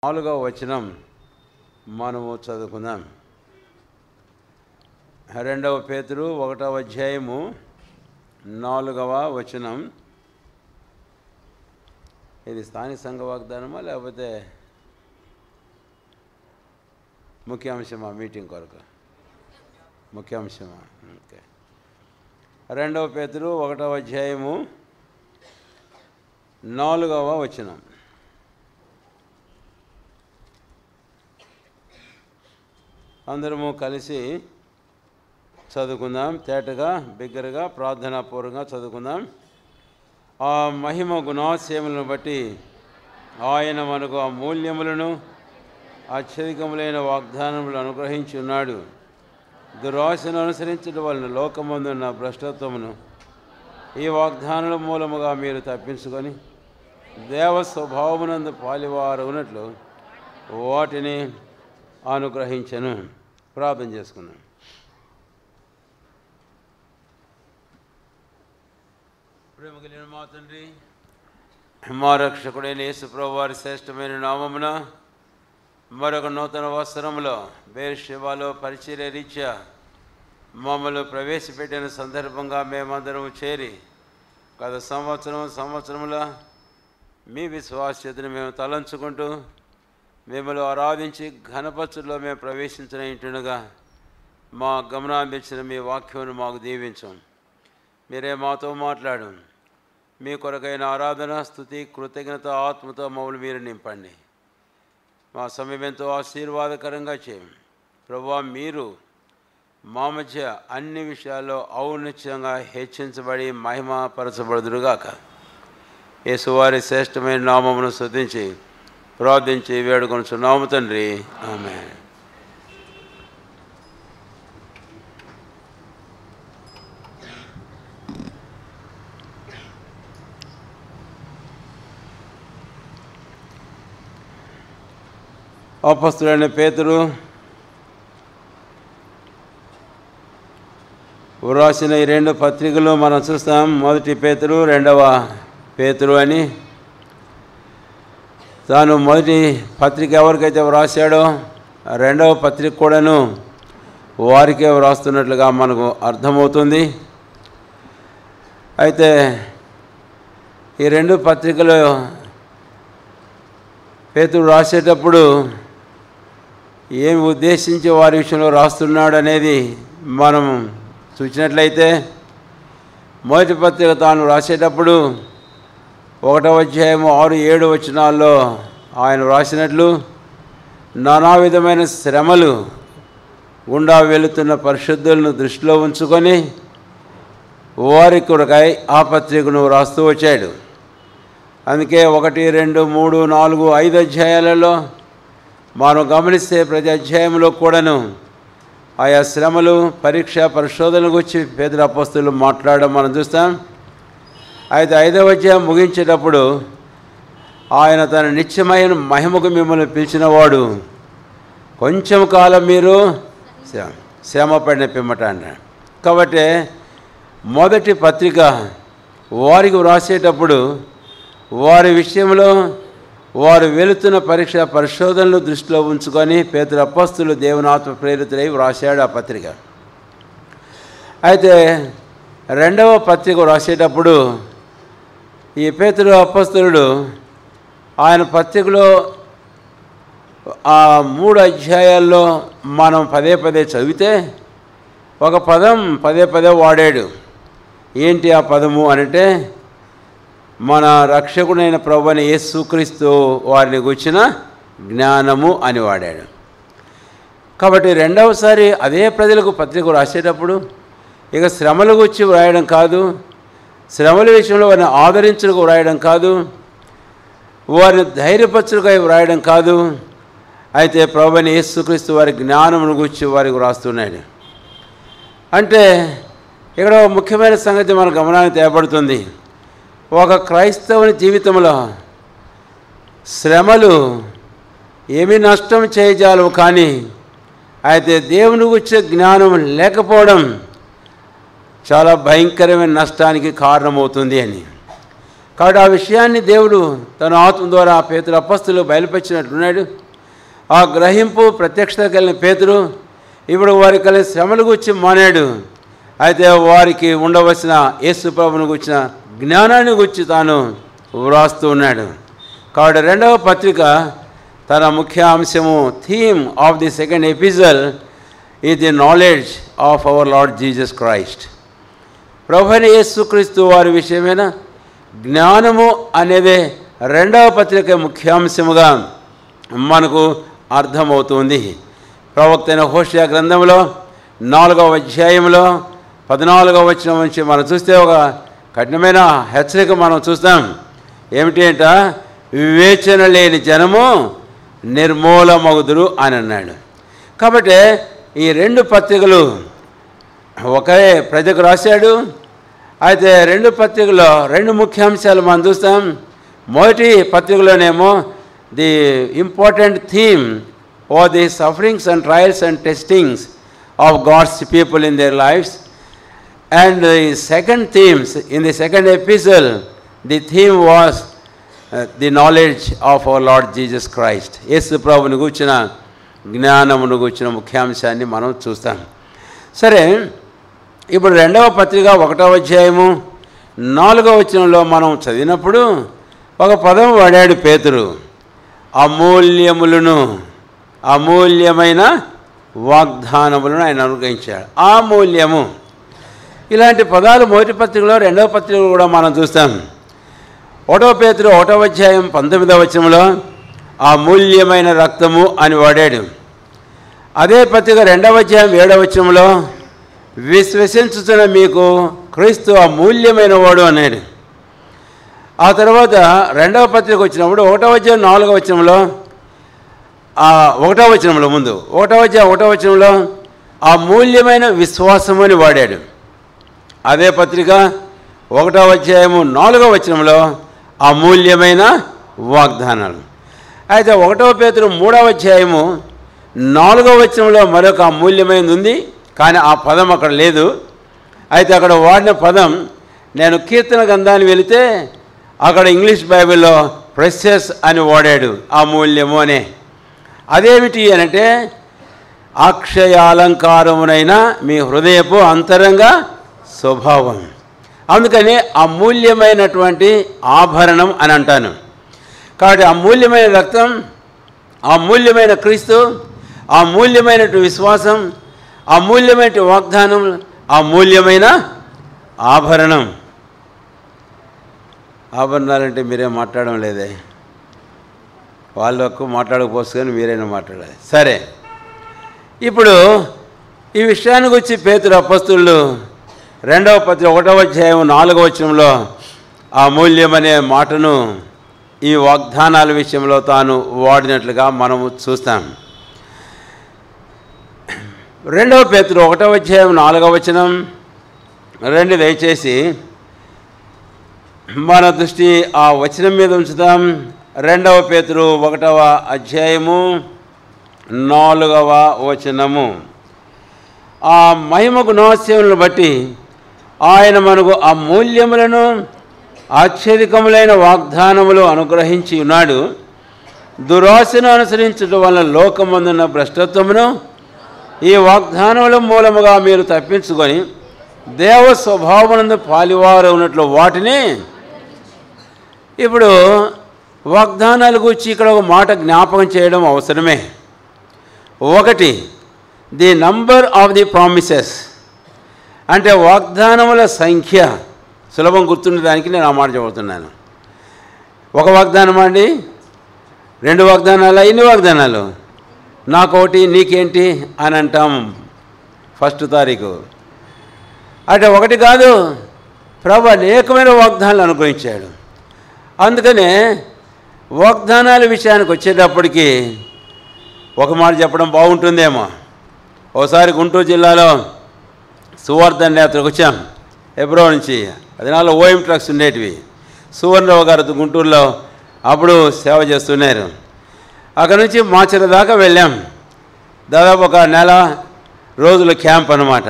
4వ వచనం మనము చదువుకుందాం. 2వ పేతురు 1వ అధ్యాయము 4వ వచనం. ఇది స్థానిక సంఘ వాగ్దానమా లేకపోతే ముఖ్యాంశమా? మీటింగ్ కొరకు ముఖ్యాంశమా? ఓకే. 2వ పేతురు 1వ అధ్యాయము 4వ వచనం. అందరము కలిసి చదువుకుందాం. తేటగా బిగ్గరగా ప్రార్థనాపూర్వకంగా చదువుకుందాం. ఆ మహిమ గుణాశయములను బట్టి ఆయన మనకు అమూల్యములను అత్యధికములైన వాగ్దానములు అనుగ్రహించి ఉన్నాడు. దురాశను అనుసరించడం వలన లోకమందున్న భ్రష్టత్వమును ఈ వాగ్దానాల మూలముగా మీరు తప్పించుకొని దేవ స్వభావమునందు పాలివారు ఉన్నట్లు వాటిని అనుగ్రహించను. ప్రార్థన చేసుకున్నాం. ప్రేమ కలిగిన మా తండ్రి, మా రక్షకుడైన యేసు ప్రభువు వారి శ్రేష్టమైన నామమున మరొక నూతన వస్త్రములో బెర్షెబాలో పరిచర్య రీత్యా మమ్మల్ని ప్రవేశపెట్టిన సందర్భంగా మేమందరం చేరి గత సంవత్సరముల మీ విశ్వాస్యతను మేము తలంచుకుంటూ మిమ్మల్ని ఆరాధించి ఘనపరచులో మేము ప్రవేశించిన ఇంటునగా మా గమనాన్ని ఇచ్చిన మీ వాక్యమును మాకు దీవించం. మీరే మాతో మాట్లాడు. మీ కొరకైన ఆరాధన, స్తుతి, కృతజ్ఞత ఆత్మతో మమ్మల్ని మీరు నింపండి. మా సమయం ఎంతో ఆశీర్వాదకరంగా చేయండి ప్రభువా. మీరు మా మధ్య అన్ని విషయాల్లో ఔన్నత్యంగా హెచ్చించబడి మహిమపరచబడుదురుగాక. యేసువారి శ్రేష్టమైన నామమును స్తుతించి ప్రార్థించి వేడుకొనుచున్నాము తండ్రి, ఆమేన్. అపొస్తలుడైన పేతురు వ్రాసిన ఈ 2 పత్రికలు మనం చూస్తాం. మొదటి పేతురు, 2వ పేతురు అని. తాను మొదటి పత్రిక ఎవరికైతే వ్రాసాడో 2వ పత్రిక కూడాను వారికే వ్రాస్తున్నట్లుగా మనకు అర్థమవుతుంది. అయితే ఈ 2 పత్రికలు పేతురు రాసేటప్పుడు ఏమి ఉద్దేశించి వారి విషయంలో రాస్తున్నాడు అనేది మనం చూసినట్లయితే, మొదటి పత్రిక తాను రాసేటప్పుడు 1వ అధ్యాయము 6-7 వచనాల్లో ఆయన రాసినట్లు, నానా విధమైన శ్రమలు గుండా వెళుతున్న పరిశుద్ధులను దృష్టిలో ఉంచుకొని వారి కొరకై ఆ పత్రికను రాస్తూ వచ్చాడు. అందుకే 1, 2, 3, 4, 5 అధ్యాయాలలో మనం గమనిస్తే ప్రతి అధ్యాయంలో కూడాను ఆయా శ్రమలు, పరీక్ష, పరిశోధనల గురించి పేతురు అపొస్తలులు మాట్లాడడం మనం చూస్తాం. అయితే 5వ అధ్యాయం ముగించేటప్పుడు ఆయన తన నిత్యమైన మహిమకు మిమ్మల్ని పిలిచినవాడు కొంచెం కాలం మీరు శ్రమ పడిన పిమ్మట అన్నాడు. కాబట్టి మొదటి పత్రిక వారికి వ్రాసేటప్పుడు వారి విషయంలో వారు వెళుతున్న పరీక్ష, పరిశోధనలు దృష్టిలో ఉంచుకొని పేతురు అపొస్తలులు దేవుని ఆత్మ ప్రేరితులై వ్రాసాడు ఆ పత్రిక. అయితే 2వ పత్రిక వ్రాసేటప్పుడు ఈ పేతురు అపొస్తలుడు ఆయన పత్రికలో ఆ 3 అధ్యాయాల్లో మనం పదే చదివితే ఒక పదం పదే వాడాడు. ఏంటి ఆ పదము అంటే, మన రక్షకుడైన ప్రభువైన యేసుక్రీస్తు వారిని గూర్చిన జ్ఞానము అని వాడాడు. కాబట్టి 2వసారి అదే ప్రజలకు పత్రిక రాసేటప్పుడు ఇక శ్రమల గురించి వ్రాయడం కాదు, శ్రమల విషయంలో వారిని ఆదరించుకు వ్రాయడం కాదు, వారిని ధైర్యపరచుకై వ్రాయడం కాదు, అయితే ప్రభువైన యేసుక్రీస్తు వారి జ్ఞానమును గురించి వారికి వ్రాస్తున్నాడు. అంటే ఇక్కడ ముఖ్యమైన సంగతి మన గమనానికి తేపడుతుంది. ఒక క్రైస్తవుని జీవితంలో శ్రమలు ఏమీ నష్టం చేయజాలవు, కానీ అయితే దేవుని గురించిన జ్ఞానం లేకపోవడం చాలా భయంకరమైన నష్టానికి కారణమవుతుంది అని. కాబట్టి ఆ విషయాన్ని దేవుడు తన ఆత్మ ద్వారా పేతురు అపొస్తలులు బయలుపరిచినట్లున్నాడు. ఆ గ్రహింపు ప్రత్యక్షత కలిగిన పేతురు ఇప్పుడు వారికి కలిగిన శ్రమలు గురించి మానాడు. అయితే వారికి ఉండవలసిన యేసు ప్రభువును గురించిన జ్ఞానాన్ని గురించి తాను వ్రాస్తూ ఉన్నాడు. కాబట్టి రెండవ పత్రిక తన ముఖ్య అంశము theme of the second epistle is the knowledge of our Lord Jesus Christ. ప్రభువైన యేసుక్రీస్తు వారి విషయమైన జ్ఞానము అనేదే రెండవ పత్రిక ముఖ్యాంశముగా మనకు అర్థమవుతుంది. ప్రవక్త అయిన హోషేయ గ్రంథంలో 4వ అధ్యాయంలో 14వ వచనం నుంచి మనం చూస్తే ఒక కఠినమైన హెచ్చరిక మనం చూస్తాం. ఏమిటి అంట, వివేచన లేని జనము నిర్మూలమగుదురు అని అన్నాడు. కాబట్టి ఈ రెండు పత్రికలు ఒకే ప్రజకు రాశాడు. అయితే రెండు పత్రికలో రెండు ముఖ్యాంశాలు మనం చూస్తాం. మొదటి పత్రికలోనేమో the important theme or the sufferings and trials and testings of God's people in their lives, and the second themes in the second epistle, the theme was the knowledge of our Lord Jesus Christ. యేసు ప్రభువుని గురించిన జ్ఞానమును గురించిన ముఖ్యాంశాన్ని మనం చూస్తాం. సరే, ఇప్పుడు రెండవ పత్రిక 1వ అధ్యాయము 4వ వచనంలో మనం చదివినప్పుడు ఒక పదం వాడాడు పేతురు, అమూల్యములను, అమూల్యమైన వాగ్దానములను ఆయన అనుగ్రహించాడు. అమూల్యము, ఇలాంటి పదాలు మొదటి పత్రికలో రెండవ పత్రికలో కూడా మనం చూస్తాం. 1వ పేతురు 1వ అధ్యాయం 19వ వచనంలో అమూల్యమైన రక్తము అని వాడాడు. అదే పత్రిక 2వ అధ్యాయం 7వ వచనంలో విశ్వసించుతున్న మీకు క్రీస్తు అమూల్యమైన వాడు అన్నాడు. ఆ తర్వాత రెండవ పత్రిక వచ్చినప్పుడు 1వ అధ్యాయం 4వ వచనంలో 1వ వచనంలో ముందు 1వ అధ్యాయం 1వ వచనంలో అమూల్యమైన విశ్వాసము అని వాడాడు. అదే పత్రిక 1వ అధ్యాయము 4వ వచనంలో అమూల్యమైన వాగ్దానాలు. అయితే 1వ పేతురు 3వ అధ్యాయము 4వ వచనంలో మరొక అమూల్యమైనది ఉంది, కానీ ఆ పదం అక్కడ లేదు. అయితే అక్కడ వాడిన పదం, నేను కీర్తన గ్రంథాన్ని వెళితే అక్కడ ఇంగ్లీష్ బైబిల్లో ప్రెషస్ అని వాడాడు, అమూల్యము అనే. అదేమిటి అనంటే అక్షయాలంకారమునైన మీ హృదయపు అంతరంగ స్వభావం. అందుకని అమూల్యమైనటువంటి ఆభరణం అని అంటాను. కాబట్టి అమూల్యమైన రక్తం, అమూల్యమైన క్రీస్తు, అమూల్యమైనటువంటి విశ్వాసం, అమూల్యమైన వాగ్దానం, అమూల్యమైన ఆభరణం. ఆభరణాలంటే మీరేం మాట్లాడడం లేదే, వాళ్ళకు మాట్లాడకపోవచ్చు కానీ మీరైనా మాట్లాడాలి. సరే, ఇప్పుడు ఈ విషయానికి వచ్చి పేతురు అపొస్తలులు రెండవ పత్రిక 1వ అధ్యాయం 4వ వచనంలో అమూల్యమనే మాటను ఈ వాగ్దానాల విషయంలో తాను వాడినట్లుగా మనము చూస్తాం. 2వ పేతురు 1వ అధ్యాయం 4వ వచనం రండి దయచేసి మన దృష్టి ఆ వచనం మీద ఉంచుదాం. 2వ పేతురు 1వ అధ్యాయము 4వ వచనము, ఆ మహిమ గుణాశయములను బట్టి ఆయన మనకు అమూల్యములను అత్యధికములైన వాగ్దానములు అనుగ్రహించి ఉన్నాడు. దురాశను అనుసరించడం వలన లోకమందున్న భ్రష్టత్వమును ఈ వాగ్దానముల మూలముగా మీరు తప్పించుకొని దేవ స్వభావమునందు పాలివారు ఉన్నట్లు వాటిని. ఇప్పుడు వాగ్దానాల గురించి ఇక్కడ ఒక మాట జ్ఞాపకం చేయడం అవసరమే. ఒకటి, the number of the promises, అంటే వాగ్దానముల సంఖ్య. సులభం గుర్తుండడానికి నేను ఆ మాట చెబుతున్నాను. ఒక వాగ్దానమా అండి, 2 వాగ్దానాలు, ఎన్ని వాగ్దానాలు? నాకోటి నీకేంటి అని అంటాం 1వ తారీఖు. అంటే ఒకటి కాదు, ప్రభు అనేకమైన వాగ్దానాలు అనుగ్రహించాడు. అందుకనే వాగ్దానాల విషయానికి వచ్చేటప్పటికి ఒక మాట చెప్పడం బాగుంటుందేమో. ఒకసారి గుంటూరు జిల్లాలో సువర్ధన్ యాత్రకు వచ్చాం. ఫిబ్రవరి నుంచి 14 ఓఎం ట్రక్స్ ఉండేటివి. సువర్ణరావు గారు గుంటూరులో అప్పుడు సేవ చేస్తున్నారు. అక్కడ నుంచి మాచర్ల దాకా వెళ్ళాం. దాదాపు ఒక నెల రోజుల క్యాంప్ అన్నమాట.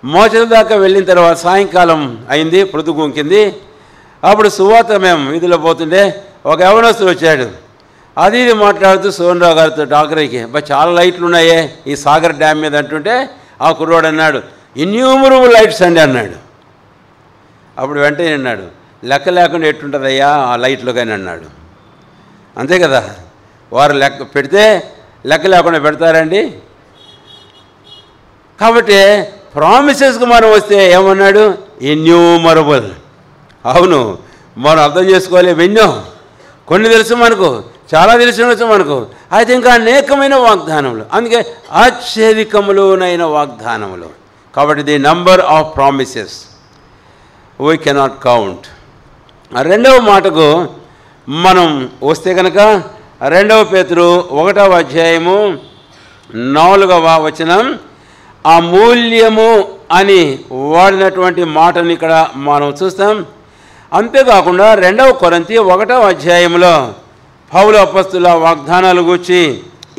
మాచర్ల దాకా వెళ్ళిన తర్వాత సాయంకాలం అయింది, పొద్దుగుంకింది. అప్పుడు సువార్త మేము వీధిలో పోతుంటే ఒక యవనస్తుడు వచ్చాడు. అది ఇది మాట్లాడుతూ సోహన్ రావు గారితో డాక్టర్కి చాలా లైట్లు ఉన్నాయే ఈ సాగర్ డ్యామ్ మీద అంటుంటే ఆ కుర్రోడు అన్నాడు, ఇన్యూమరబుల్ లైట్స్ అండి అన్నాడు. అప్పుడు వెంటనే అన్నాడు, లెక్క లేకుండా ఎట్టుంటుందయ్యా ఆ లైట్లు కానీ అన్నాడు. అంతే కదా, వారు లెక్క పెడితే లెక్క లేకుండా పెడతారండి. కాబట్టి ప్రామిసెస్కి మనం వస్తే ఏమన్నాడు, ఇన్యూమరబుల్. అవును, మనం అర్థం చేసుకోవాలి, ఎన్నో కొన్ని తెలుసు మనకు, చాలా తెలిసినవచ్చు మనకు, అయితే ఇంకా అనేకమైన వాగ్దానములు, అందుకే అత్యధికములోనైన వాగ్దానములు. కాబట్టి the number of promises we cannot count. రెండవ మాటకు మనం వస్తే కనుక 2 పేతురు 1వ అధ్యాయము 4వ వచనం, అమూల్యము అని వాడినటువంటి మాటను ఇక్కడ మనం చూస్తాం. అంతేకాకుండా 2 కొరింథీ 1వ అధ్యాయంలో పౌలు అపొస్తలుల వాగ్దానాల గురించి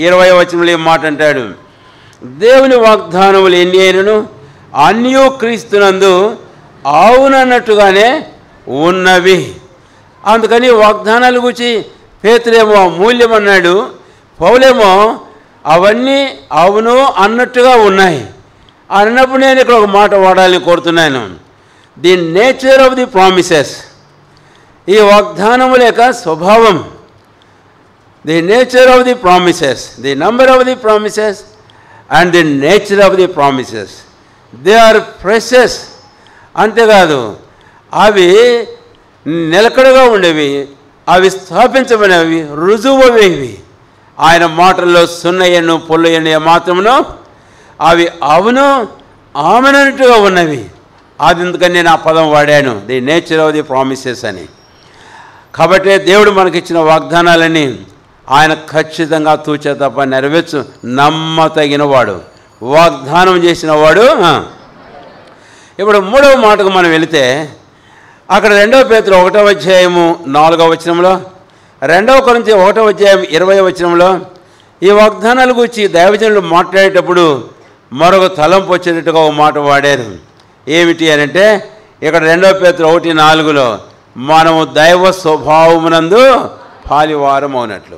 20వ వచనంలో ఈ మాట అంటాడు, దేవుని వాగ్దానములు ఎన్ని అయినను అన్యూ క్రీస్తునందు అవునన్నట్టుగానే ఉన్నవి. అందుకని వాగ్దానాల గురించి పేతురేమో అమూల్యం అన్నాడు, పౌలేమో అవన్నీ అవును అన్నట్టుగా ఉన్నాయి అన్నప్పుడు నేను ఇక్కడ ఒక మాట వాడాలని కోరుతున్నాను. The nature of the promises, ఈ వాగ్దానముల యొక్క స్వభావం, the nature of the promises, the number of the promises and the nature of the promises, they are precious. అంతేకాదు అవి నిలకడగా ఉండేవి, అవి స్థాపించబడినవి, రుజువవేవి. ఆయన మాటల్లో సున్నయ్యను పొల్లయ్యను మాత్రమును అవి అవును ఆమెనట్టుగా ఉన్నవి. అది ఎందుకని నేను ఆ పదం వాడాను, the nature of the promises అని. కాబట్టి దేవుడు మనకిచ్చిన వాగ్దానాలని ఆయన ఖచ్చితంగా తూచే తప్ప నెరవేర్చు నమ్మతగిన వాడు, వాగ్దానం చేసిన వాడు. ఇప్పుడు 3వ మాటకు మనం వెళితే అక్కడ 2 పేతురు 1వ అధ్యాయము 4వ వచనంలో, 2 కొరింథీ 1వ అధ్యాయం 20వ వచనంలో ఈ వాగ్దానాల గురించి దైవజనులు మాట్లాడేటప్పుడు మరొక తలంపు వచ్చేటట్టుగా ఒక మాట వాడారు. ఏమిటి అని అంటే, ఇక్కడ 2 పేతురు 1:4లో మనము దైవ స్వభావమునందు పాలివారం అవునట్లు.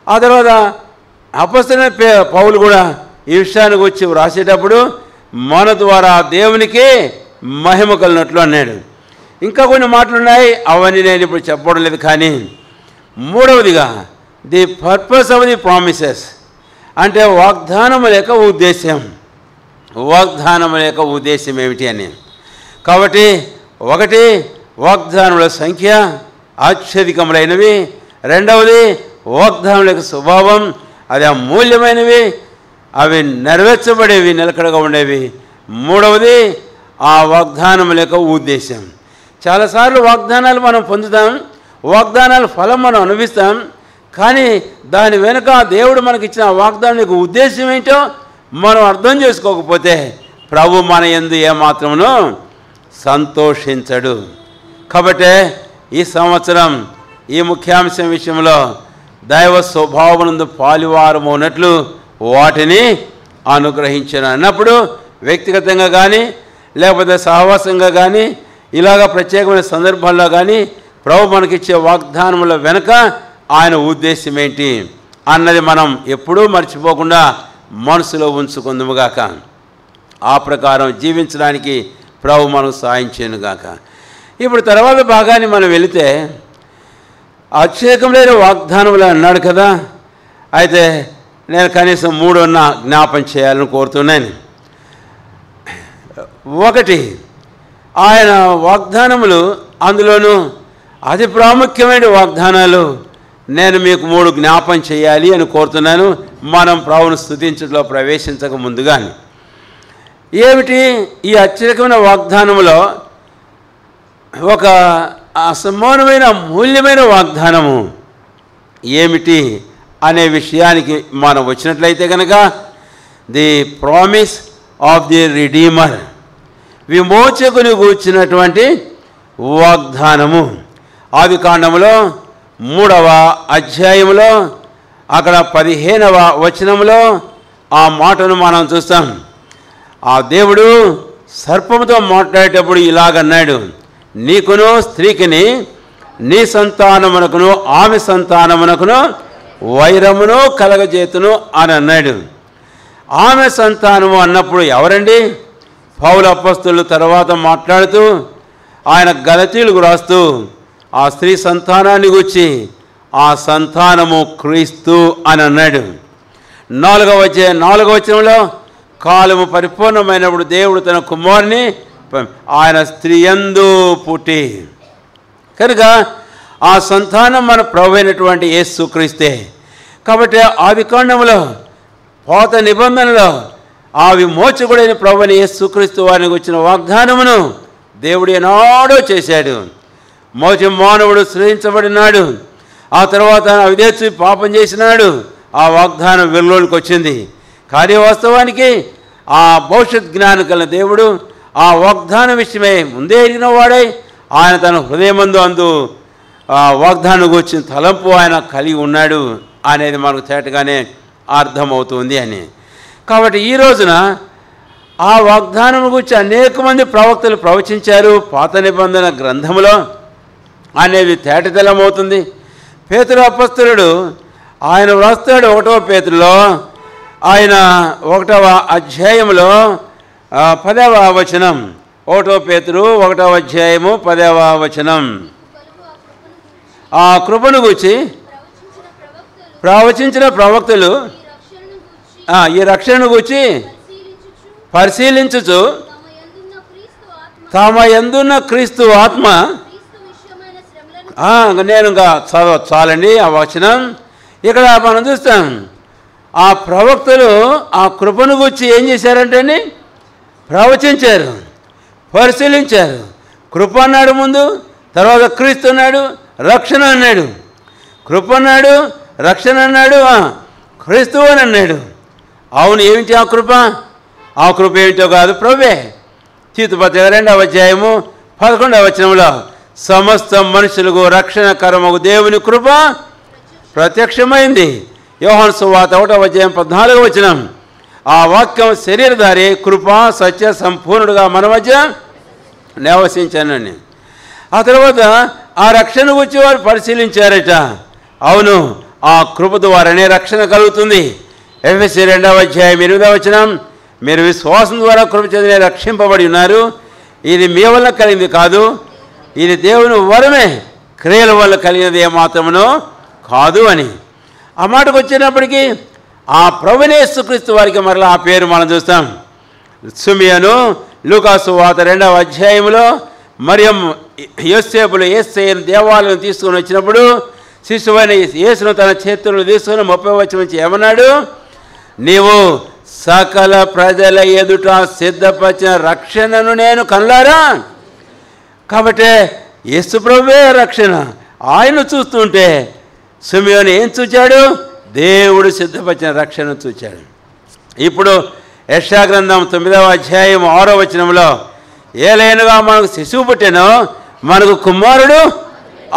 ఆ తర్వాత అపొస్తలుడైన పౌలు కూడా ఈ విషయానికి వచ్చి వ్రాసేటప్పుడు మన ద్వారా దేవునికి మహిమ కలిగినట్లు అన్నాడు. ఇంకా కొన్ని మాటలు ఉన్నాయి, అవన్నీ నేను ఇప్పుడు చెప్పడం లేదు. కానీ 3వదిగా the purpose of the promises అంటే వాగ్దానముల యొక్క ఉద్దేశం, వాగ్దానముల యొక్క ఉద్దేశం ఏమిటి అని. కాబట్టి 1 వాగ్దానముల సంఖ్య అత్యధికములైనవి, 2వది వాగ్దానముల యొక్క స్వభావం, అది అమూల్యమైనవి, అవి నెరవేర్చబడేవి, నిలకడగా ఉండేవి. 3వది ఆ వాగ్దానముల యొక్క ఉద్దేశం. చాలాసార్లు వాగ్దానాలు మనం పొందుతాం, వాగ్దానాల ఫలం మనం అనుభవిస్తాం, కానీ దాని వెనుక దేవుడు మనకి ఇచ్చిన వాగ్దానం యొక్క ఉద్దేశం ఏంటో మనం అర్థం చేసుకోకపోతే ప్రభు మన యందు ఏమాత్రమును సంతోషించడు. కాబట్టి ఈ సంవత్సరం ఈ ముఖ్యాంశం విషయంలో దైవ స్వభావమునందు పాలివారము ఉన్నట్లు వాటిని అనుగ్రహించను అన్నప్పుడు వ్యక్తిగతంగా కానీ లేకపోతే సహవాసంగా కానీ ఇలాగ ప్రత్యేకమైన సందర్భాల్లో కానీ ప్రభు మనకిచ్చే వాగ్దానముల వెనుక ఆయన ఉద్దేశం ఏంటి అన్నది మనం ఎప్పుడూ మర్చిపోకుండా మనసులో ఉంచుకుందుముగాక. ఆ ప్రకారం జీవించడానికి ప్రభు మనకు సాయం చేయనుగాక. ఇప్పుడు తర్వాత భాగాన్ని మనం వెళితే అత్యేకమైన వాగ్దానములు అన్నాడు కదా, అయితే నేను కనీసం 3 జ్ఞాపం చేయాలని కోరుతున్నాను. 1 ఆయన వాగ్దానములు, అందులోనూ అతి ప్రాముఖ్యమైన వాగ్దానాలు నేను మీకు 3 జ్ఞాపం చేయాలి అని కోరుతున్నాను. మనం ప్రభువును స్తుతించడంలో ప్రవేశించక ముందుగానే ఏమిటి ఈ అత్యధికమైన వాగ్దానములో ఒక అసమానమైన మూల్యమైన వాగ్దానము ఏమిటి అనే విషయానికి మనం వచ్చినట్లయితే కనుక the promise of the redeemer, విమోచకుని గూర్చినటువంటి వాగ్దానము. ఆదికాండములో 3వ అధ్యాయములో అక్కడ 15వ వచనంలో ఆ మాటను మనం చూస్తాం. ఆ దేవుడు సర్పముతో మాట్లాడేటప్పుడు ఇలాగన్నాడు, నీకును స్త్రీకిని నీ సంతానమునకును ఆమె సంతానమునకును వైరమును కలగజేతును అని అన్నాడు. ఆమె సంతానము అన్నప్పుడు ఎవరండి? పౌలు అపొస్తలులు తర్వాత మాట్లాడుతూ ఆయన గలతీయులకు రాస్తూ ఆ స్త్రీ సంతానాన్ని గురించి ఆ సంతానము క్రీస్తు అని అన్నాడు. 4వ వచనంలో కాలము పరిపూర్ణమైనప్పుడు దేవుడు తన కుమారుని ఆయన స్త్రీ యందు పుట్టి, కనుక ఆ సంతానం మన ప్రభు అయినటువంటి యేసుక్రీస్తే. కాబట్టి ఆదికాండములో పాత నిబంధనలో ఆ విమోచకుడైన ప్రభుని యేసుక్రీస్తు వారిని వచ్చిన వాగ్దానమును దేవుడు ఏనాడో చేశాడు. మొదటి మానవుడు సృజించబడినాడు, ఆ తర్వాత అవిధేయత పాపం చేసినాడు, ఆ వాగ్దానం వెలుగులోకి వచ్చింది. కానీ వాస్తవానికి ఆ భవిష్యత్ జ్ఞానం కలిగిన దేవుడు ఆ వాగ్దానం విషయమై ముందే ఎరిగిన వాడై ఆయన తన హృదయమందు ఆ వాగ్దానం వచ్చిన తలంపు ఆయన కలిగి ఉన్నాడు అనేది మనకు తేటగానే అర్థమవుతుంది అని. కాబట్టి ఈ రోజున ఆ వాగ్దానం గురించి అనేక మంది ప్రవక్తలు ప్రవచించారు పాత నిబంధన గ్రంథములో అనేది తేటతెల్లమవుతుంది. పేతురు అపొస్తలుడు ఆయన వ్రాస్తాడు 1వ పేతురులో, ఆయన 1వ అధ్యాయంలో 10వ వచనం. 1వ పేతురు 1వ అధ్యాయము 10వ వచనం. ఆ కృపను గూర్చి ప్రవచించిన ప్రవక్తలు ఈ రక్షణను గూర్చి పరిశీలించుచు తమ యందున్న క్రీస్తు ఆత్మ, నేను ఇంకా చాలండి ఆ వచనం. ఇక్కడ మనం చూస్తాం ఆ ప్రవక్తలు ఆ కృపను గూర్చి ఏం చేశారంటే ప్రవచించారు, పరిశీలించారు. కృప అన్నాడు ముందు, తర్వాత క్రీస్తు అన్నాడు, రక్షణ అన్నాడు. కృప అన్నాడు, రక్షణ అన్నాడు, క్రీస్తు అని అన్నాడు. అవును, ఏమిటి ఆ కృప? ఆ కృప ఏమిటో కాదు, ప్రభువే. తీతుపత్రిక 2వ అధ్యాయము 11వ వచనంలో సమస్త మనుషులకు రక్షణకరమగు దేవుని కృప ప్రత్యక్షమైంది. యోహాను సువార్త 1వ అధ్యాయం 14వ వచనం. ఆ వాక్యం శరీరధారి కృప సత్య సంపూర్ణుడుగా మన మధ్య నివసించానని. ఆ తర్వాత ఆ రక్షణ గురించి వారు పరిశీలించారట. అవును, ఆ కృప ద్వారానే రక్షణ కలుగుతుంది. ఎఫెసీ 2వ అధ్యాయం 8వ వచనం, మీరు విశ్వాసం ద్వారా కృప చేతనే రక్షింపబడి ఉన్నారు, ఇది మీ వల్ల కలిగింది కాదు, ఇది దేవుని వరమే, క్రియల వల్ల కలిగినది ఏమాత్రమునో కాదు అని. ఆ మాటకు వచ్చినప్పటికీ ఆ ప్రభువైన యేసుక్రీస్తు వారికి మరలా ఆ పేరు మనం చూస్తాం. సిమియోను లూకాసు వార్త 2వ అధ్యాయంలో మరియం యోసేపులు యేసయ్యను దేవాలయం తీసుకొని వచ్చినప్పుడు శిశువైన యేసును తన చేతులను తీసుకొని 30వ వచనం నుంచి ఏమన్నాడు? నీవు సకల ప్రజల ఎదుట సిద్ధపరిచిన రక్షణను నేను కనులారా. కాబట్టి యేసు ప్రభువే రక్షణ. ఆయన చూస్తుంటే సిమియోను ఏం చూచాడు? దేవుడు సిద్ధపరిచిన రక్షణను చూచాడు. ఇప్పుడు యెషయా గ్రంథం 9వ అధ్యాయం 6వ వచనంలో ఏలైనగా మనకు శిశువు పుట్టెనో మనకు కుమారుడు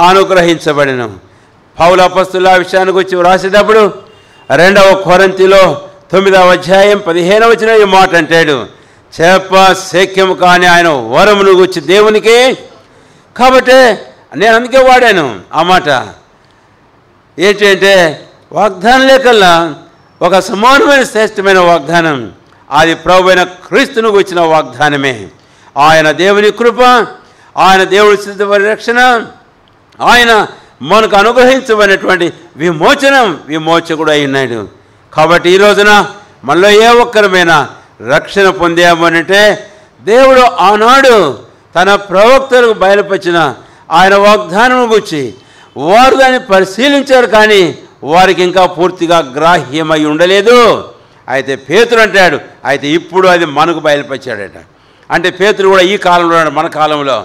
అనుగ్రహించబడెను. పౌలు అపొస్తలుల విషయానికి వచ్చి వ్రాసేటప్పుడు 2వ కొరింథీలో 9వ అధ్యాయం 15వ వచనం ఈ మాట అంటాడు, చెప్ప శక్యము కానీ ఆయన వరమును గురించి దేవునికి. కాబట్టి నేను అందుకే వాడాను ఆ మాట. ఏంటంటే వాగ్దానం లేకల్లా ఒక సమానమైన శ్రేష్టమైన వాగ్దానం, అది ప్రభువైన క్రీస్తును వచ్చిన వాగ్దానమే. ఆయన దేవుని కృప, ఆయన దేవుడి సిద్ధపరి రక్షణ, ఆయన మనకు అనుగ్రహించబడినటువంటి విమోచకుడు అయి ఉన్నాడు. కాబట్టి ఈ రోజున మనలో ఏ ఒక్కరమైనా రక్షణ పొందామనంటే దేవుడు ఆనాడు తన ప్రవక్తలకు బయలుపరిచిన ఆయన వాగ్దానం గురించి వారు దాన్ని పరిశీలించారు, కానీ వారికి ఇంకా పూర్తిగా గ్రాహ్యమై ఉండలేదు. అయితే పేతురు అంటాడు, అయితే ఇప్పుడు అది మనకు బయలుపరిచాడట. అంటే పేతురు కూడా ఈ కాలంలో ఉన్నాడు, మన కాలంలో.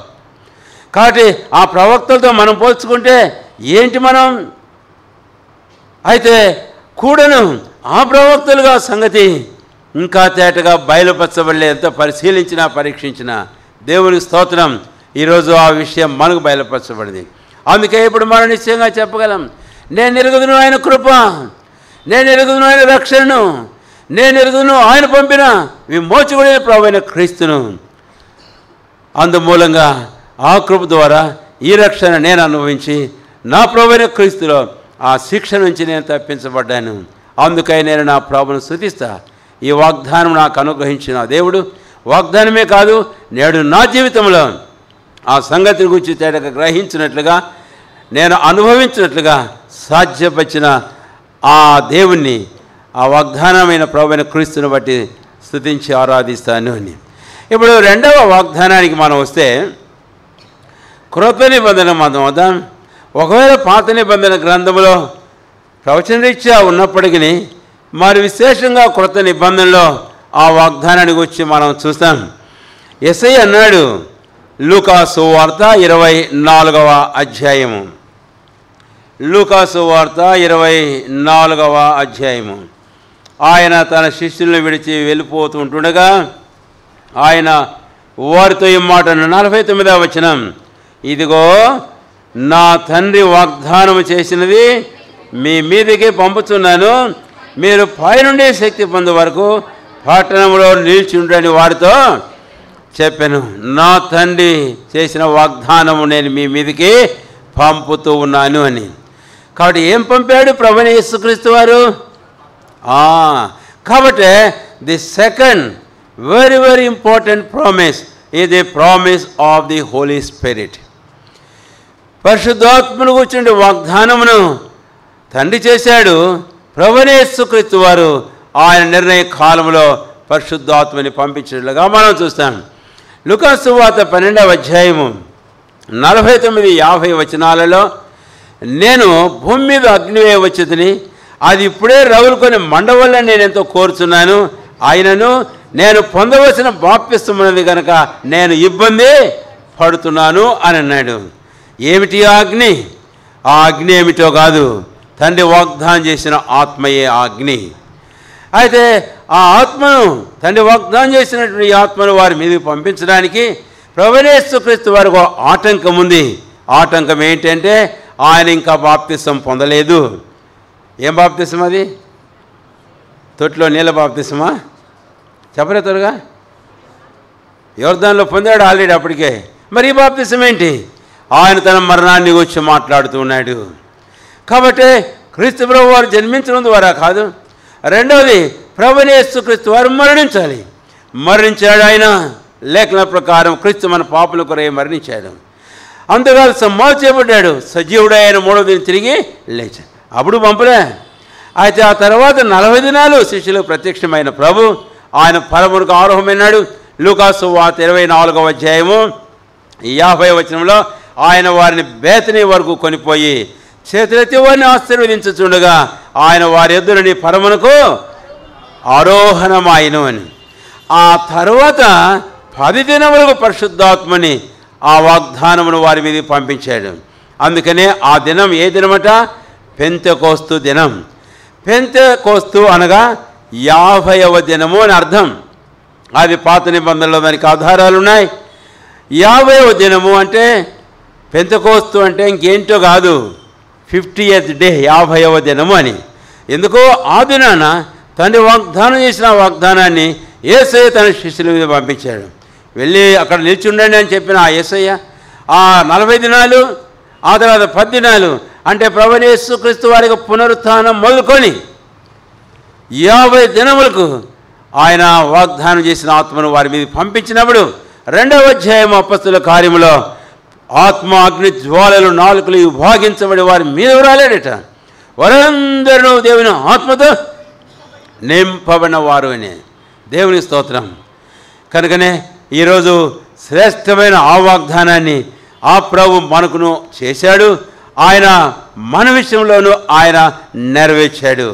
కాబట్టి ఆ ప్రవక్తలతో మనం పోల్చుకుంటే ఏంటి మనం? అయితే కూడాను ఆ ప్రవక్తలుగా సంగతి ఇంకా తేటగా బయలుపరచబడలేదు. ఎంత పరిశీలించినా పరీక్షించినా దేవునికి స్తోత్రం, ఈరోజు ఆ విషయం మనకు బయలుపరచబడింది. అందుకే ఇప్పుడు మనం నిశ్చయంగా చెప్పగలం, నేను ఎరుగుదును ఆయన కృప, నేను ఎరుగుదును ఆయన రక్షణను, నేను ఎరుగుదును ఆయన పంపిన విమోచకుడైన ప్రభువైన క్రీస్తును. అందుమూలంగా ఆ కృప ద్వారా ఈ రక్షణ నేను అనుభవించి నా ప్రభువైన క్రీస్తులో ఆ శిక్ష నుంచి నేను తప్పించబడ్డాను. అందుకై నేను నా ప్రభువును స్తుతిస్తా. ఈ వాగ్దానం నాకు అనుగ్రహించిన దేవుడు వాగ్దానమే కాదు, నేడు నా జీవితంలో ఆ సంగతిని గురించి తేటగా గ్రహించినట్లుగా, నేను అనుభవించినట్లుగా సాధ్యపరిచిన ఆ దేవుణ్ణి, ఆ వాగ్దానమైన ప్రభువైన క్రీస్తుని బట్టి స్తుతించి ఆరాధిస్తాను అని. ఇప్పుడు రెండవ వాగ్దానానికి మనం వస్తే, క్రొత్త నిబంధన మనం వద్దాం. ఒకవేళ పాత నిబంధన గ్రంథంలో ప్రవచనరీత్యా ఉన్నప్పటికీ మరి విశేషంగా క్రొత్త నిబంధనలో ఆ వాగ్దానాన్ని గురించి మనం చూస్తాం. యేసయ్య అన్నాడు, లూకాసు వార్త 24వ అధ్యాయము, లూకాసు వార్త 24వ అధ్యాయము. ఆయన తన శిష్యులను విడిచి వెళ్ళిపోతుంటుండగా ఆయన వారితో ఈ మాటను 49వ వచనం, ఇదిగో నా తండ్రి వాగ్దానం చేసినది మీ మీదకి పంపుతున్నాను, మీరు పైనుండి శక్తి పొందే వరకు పట్టణంలో నిలిచి ఉండని వారితో చెప్పాను. నా తండ్రి చేసిన వాగ్దానము నేను మీ మీదకి పంపుతూ ఉన్నాను అని. కాబట్టి ఏం పంపాడు ప్రభువైన యేసుక్రీస్తు వారు? కాబట్టి the second very very important promise is the promise of the holy spirit. పరిశుద్ధాత్మను కూర్చుండే వాగ్దానమును తండ్రి చేశాడు. ప్రభువైన యేసుక్రీస్తు వారు ఆయన నిర్ణయ కాలంలో పరిశుద్ధాత్మని పంపించినట్లుగా మనం చూస్తాం. లూకాసు వార్త 12వ అధ్యాయము 49-50 వచనాలలో, నేను భూమి మీద అగ్నివే వచ్చేదని అది ఇప్పుడే రగులుకొని మండవల్లని నేను ఎంతో కోరుచున్నాను, ఆయనను నేను పొందవలసిన బాప్తిస్మన్నది కనుక నేను ఇబ్బంది పడుతున్నాను అని అన్నాడు. ఏమిటి ఆ అగ్ని? ఆ అగ్ని ఏమిటో కాదు, తండ్రి వాగ్దానం చేసిన ఆత్మయే ఆ అగ్ని. అయితే ఆ ఆత్మను, తండ్రి వాగ్దానం చేసినటువంటి ఈ ఆత్మను వారి మీదకి పంపించడానికి ప్రభువైన యేసుక్రీస్తు వారికి ఆటంకం ఉంది. ఆటంకం ఏంటంటే ఆయన ఇంకా బాప్తిసం పొందలేదు. ఏం బాప్తిసం అది? తొట్టిలో నీళ్ళ బాప్తిసమా? చెప్పలే త్వరగా. యోర్దాన్లో పొందాడు ఆల్రెడీ అప్పటికే. మరి ఈ బాప్తిసం ఏంటి? ఆయన తన మరణాన్ని గురించి మాట్లాడుతూ ఉన్నాడు. కాబట్టి క్రీస్తు ప్రభు వారు జన్మించడం ద్వారా కాదు, రెండవది ప్రభువైన యేసుక్రీస్తు వారు మరణించాలి. మరణించాడు ఆయన. లేఖన ప్రకారం క్రీస్తు మన పాపుల కొరై మరణించాడు. అంతేకాదు సమాధి చేయబడ్డాడు. సజీవుడు ఆయన మూడవ దినం తిరిగి లేచాడు. అప్పుడు పంపలే. అయితే ఆ తర్వాత 40 దినాలు శిష్యులకు ప్రత్యక్షమైన ప్రభు ఆయన పరమునకు ఆరోహమైనాడు. లూకాసు వార్త 24వ అధ్యాయము 50వ వచనంలో ఆయన వారిని బేతనీ వరకు కొనిపోయి చేతులెత్తి వారిని ఆశీర్వదించుచుండగా ఆయన వారి ఎదురుని పరమునకు ఆరోహణమాయను అని. ఆ తర్వాత 10 దినములకు పరిశుద్ధాత్మని ఆ వాగ్దానమును వారి మీదకి పంపించాడు. అందుకనే ఆ దినం ఏ దినమట? పెంతెకోస్తు దినం. పెంతెకోస్తు అనగా 50వ దినము అని అర్థం. అది పాత నిబంధనలో దానికి ఆధారాలు ఉన్నాయి. 50వ దినము అంటే పెంతెకోస్తు అంటే ఇంకేంటో కాదు, 50th డే, 50వ దినము అని. ఎందుకో ఆ దినాన తండ్రి వాగ్దానం చేసిన వాగ్దానాన్ని యేసయ్య తన శిష్యుల మీద పంపించాడు. వెళ్ళి అక్కడ నిలిచి ఉండండి అని చెప్పిన ఆ యేసయ్య ఆ 40 దినాలు, ఆ తర్వాత 10 దినాలు అంటే ప్రభువైన యేసుక్రీస్తు వారికి పునరుత్థానం మొదలుకొని 50 దినములకు ఆయన వాగ్దానం చేసిన ఆత్మను వారి మీద పంపించినప్పుడు 2వ అధ్యాయం అపొస్తలుల కార్యములో ఆత్మ అగ్ని జ్వాలలు నాలుకలు విభాగించబడి వారి మీద రాలేడట. వారందరూ దేవుని ఆత్మతో నింపబడిన వారు అని. దేవుని స్తోత్రం. కనుకనే ఈరోజు శ్రేష్టమైన ఆ వాగ్దానాన్ని ఆ ప్రభు మనకును చేశాడు. ఆయన మన విషయంలోనూ ఆయన నెరవేర్చాడు.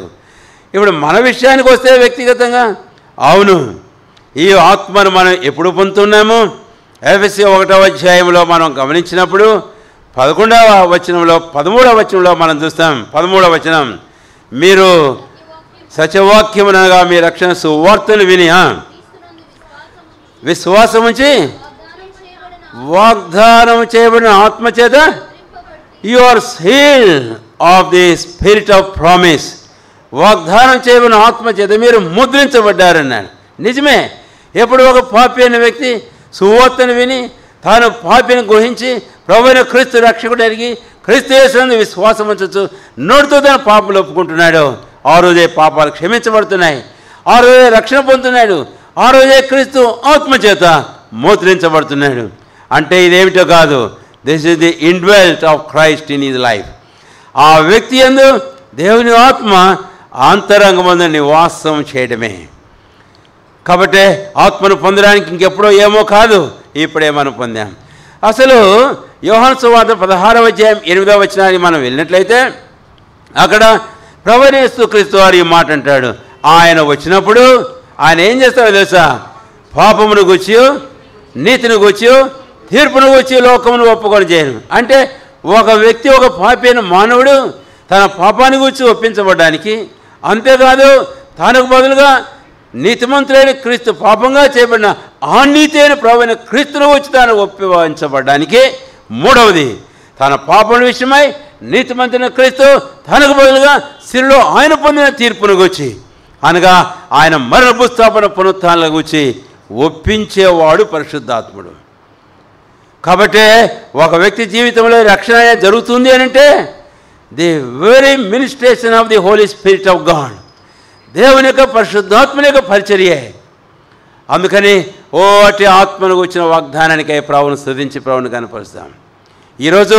ఇప్పుడు మన విషయానికి వస్తే వ్యక్తిగతంగా అవును, ఈ ఆత్మను మనం ఎప్పుడు పొందుతున్నాము? ఎఫెసీ 1వ అధ్యాయంలో మనం గమనించినప్పుడు 11వ వచనంలో 13వ వచనంలో మనం చూస్తాం. 13వ వచనం, మీరు సత్యవాక్యమునగా మీ రక్షణ సువార్తను విని విశ్వాసం ఉంచి వాగ్దానం చేయబడిన ఆత్మచేత you are sealed of the spirit of promise. వాగ్దానం చేయబడిన ఆత్మచేత మీరు ముద్రించబడ్డారన్నాడు. నిజమే. ఎప్పుడు ఒక పాపి అయిన వ్యక్తి సువార్తను విని తాను పాపిని గ్రహించి ప్రభువైన క్రీస్తు రక్షకుడు ఎరిగి క్రీస్తు యేసునందు విశ్వాసం ఉంచచ్చు నోటితో తన పాపలు ఒప్పుకుంటున్నాడు, ఆ రోజే పాపాలు క్షమించబడుతున్నాయి, ఆ రోజే రక్షణ పొందుతున్నాడు, ఆ రోజే క్రీస్తు ఆత్మచేత మోత్రించబడుతున్నాడు. అంటే ఇదేమిటో కాదు, this is the indwelt of Christ in his life. ఆ వ్యక్తి యందు దేవుని ఆత్మ అంతరంగమందు నివాసం చేయడమే. కాబట్టి ఆత్మను పొందడానికి ఇంకెప్పుడో ఏమో కాదు, ఇప్పుడే మనం పొందాం. అసలు యోహాను సువార్త 16వ అధ్యాయం 8వ వచనానికి మనం వెళ్ళినట్లయితే అక్కడ ప్రభువైన యేసుక్రీస్తు వారు ఈ మాట అంటాడు. ఆయన వచ్చినప్పుడు ఆయన ఏం చేస్తాడో తెలుసా? పాపమును గూర్చి, నీతిని గూర్చి, తీర్పును గూర్చి లోకమును ఒప్పుకొని చేయను. అంటే ఒక వ్యక్తి, ఒక పాపి అయిన మానవుడు తన పాపాన్ని గూర్చి ఒప్పించబడ్డానికి, అంతేకాదు తనకు బదులుగా నీతిమంతులైన క్రీస్తు పాపంగా చేయబడిన ఆ నీతి అయిన ప్రభువైన క్రీస్తును వచ్చి తాను ఒప్పించబడ్డానికి, మూడవది తన పాపం విషయమై నీతిమంతులైన క్రీస్తు తనకు బదులుగా శిలువలో ఆయన పొందిన తీర్పును గూర్చి, అనగా ఆయన మరణ భూస్థాపన పునరుత్థానాల గూర్చి ఒప్పించేవాడు పరిశుద్ధాత్ముడు. కాబట్టి ఒక వ్యక్తి జీవితంలో రక్షణ జరుగుతుంది అని అంటే the very ministration of the holy spirit of God, దేవుని యొక్క పరిశుద్ధాత్మని యొక్క పరిచర్యే. అందుకని అట్టి ఆత్మను వచ్చిన వాగ్దానానికై ప్రభువును స్తుతించి ప్రభువును కనపరుస్తాం. ఈరోజు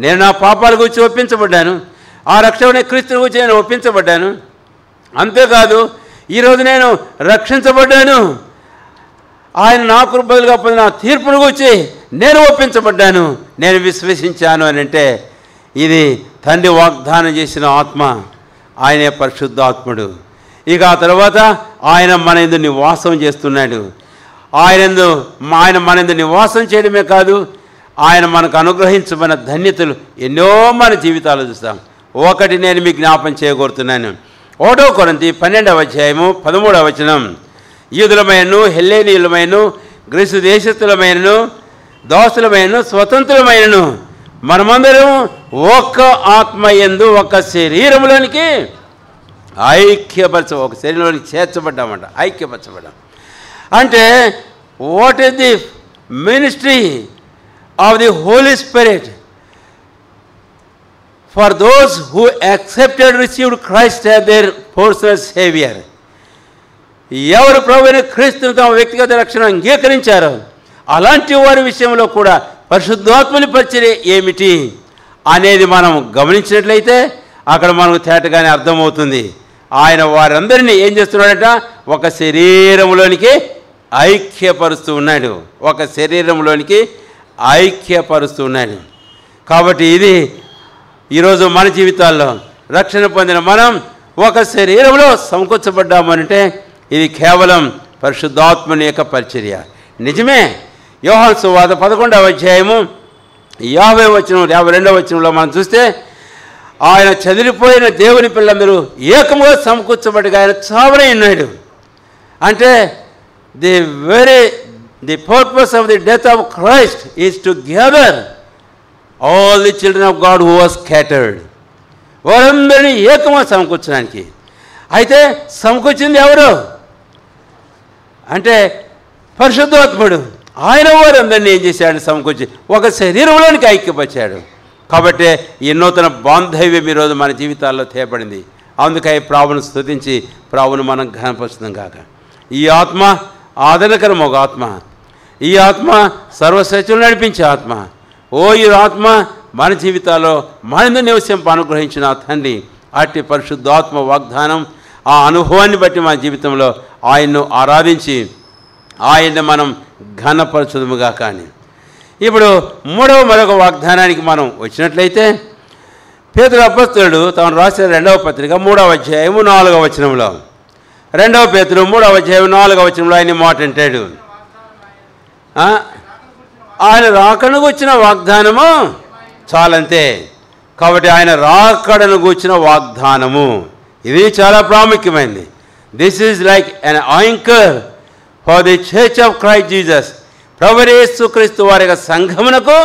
నేను నా పాపాల గురించి ఒప్పించబడ్డాను, ఆ రక్షణ క్రీస్తుని గురించి నేను ఒప్పించబడ్డాను. అంతేకాదు ఈరోజు నేను రక్షించబడ్డాను, ఆయన నాకు బదులుగా పొందిన తీర్పును గురించి నేను ఒప్పించబడ్డాను, నేను విశ్వసించాను అని అంటే ఇది తండ్రి వాగ్దానం చేసిన ఆత్మ, ఆయనే పరిశుద్ధాత్ముడు. ఇక ఆ తర్వాత ఆయన మన యందు నివాసం చేస్తున్నాడు. ఆయన మన యందు నివాసం చేయడమే కాదు, ఆయన మనకు అనుగ్రహించబడిన ధన్యతలు ఎన్నో మన జీవితాలు చూస్తాం. ఒకటి నేను మీకు జ్ఞాపం చేయగోరుతున్నాను. 1 కొరింథీ 12వ అధ్యాయము 13వ వచనం, యూదులమైనను హెల్లేనీయులమైనను గ్రీసు దేశస్థులమైనను దాసులమైనను స్వతంత్రులమైనను మనమందరం ఒక్క ఆత్మ యందు ఒక శరీరంలోనికి ఒక శరీరంలోనికి చేర్చబడ్డామంట, ఐక్యపరచబడ్డాం. అంటే what is the ministry of the holy spirit for those who accepted received Christ as their personal saviour. ఎవరు ప్రభువైన క్రీస్తును తమ వ్యక్తిగత రక్షణ అంగీకరించారో అలాంటి వారి విషయంలో కూడా పరిశుద్ధాత్మని పరిచర్య ఏమిటి అనేది మనం గమనించినట్లయితే అక్కడ మనకు తేటగానే అర్థమవుతుంది. ఆయన వారందరినీ ఏం చేస్తున్నాడట? ఒక శరీరంలోనికి ఐక్యపరుస్తూ ఉన్నాడు, ఒక శరీరంలోనికి ఐక్యపరుస్తూ ఉన్నాడు. కాబట్టి ఇది ఈరోజు మన జీవితాల్లో రక్షణ పొందిన మనం ఒక శరీరంలో సమకూర్చబడ్డామనంటే ఇది కేవలం పరిశుద్ధాత్మని యొక్క పరిచర్య. నిజమే, యోహాను సువార్త 11వ అధ్యాయము 50వ వచనం 52వ వచనంలో మనం చూస్తే ఆయన చెదిరిపోయిన దేవుని పిల్లలందరూ ఏకముగా సమకూర్చబడిగా ఆయన చావనే ఉన్నాడు. అంటే the purpose of the death of Christ is to gather all the children of God who was scattered. వారందరినీ ఏకముగా సమకూర్చడానికి. అయితే సమకూర్చింది ఎవరు అంటే పరిశుద్ధాత్ముడు. ఆయన వారందరినీ ఏం చేశాడు? సమకూర్చి ఒక శరీరంలోనికి ఐక్యపరిచాడు. కాబట్టి ఈ నూతన బాంధవ్యం ఈరోజు మన జీవితాల్లో తేపడింది. అందుకై ప్రభువును స్తుతించి ప్రభువును మనం ఘనపరుస్తున్నాం కాక. ఈ ఆత్మ ఆదరణకరం ఒక ఆత్మ, ఈ ఆత్మ సర్వశక్తులు నడిపించే ఆత్మ. ఈ ఆత్మ మన జీవితాల్లో మరింత నివసింప అనుగ్రహించిన తండ్రి అట్టి పరిశుద్ధాత్మ వాగ్దానం, ఆ అనుభవాన్ని బట్టి మన జీవితంలో ఆయన్ను ఆరాధించి ఆయన్ని మనం ఘనపరచుదుముగా. కానీ ఇప్పుడు మరొక వాగ్దానానికి మనం వచ్చినట్లయితే పేతురు అపొస్తలుడు తాను రాసిన 2వ పత్రిక 3వ అధ్యాయము 4వ వచనంలో, 2వ పేతురు 3వ అధ్యాయం 4వ వచనంలో ఆయన మాట అంటాడు, ఆయన రాకడను గూర్చిన వాగ్దానము చాలంతే. కాబట్టి ఆయన రాకడను గూర్చిన వాగ్దానము ఇది చాలా ప్రాముఖ్యమైనది. This is like an anchor for the church of Christ Jesus. ప్రభువైన యేసుక్రీస్తు వారి యొక్క సంఘమునకు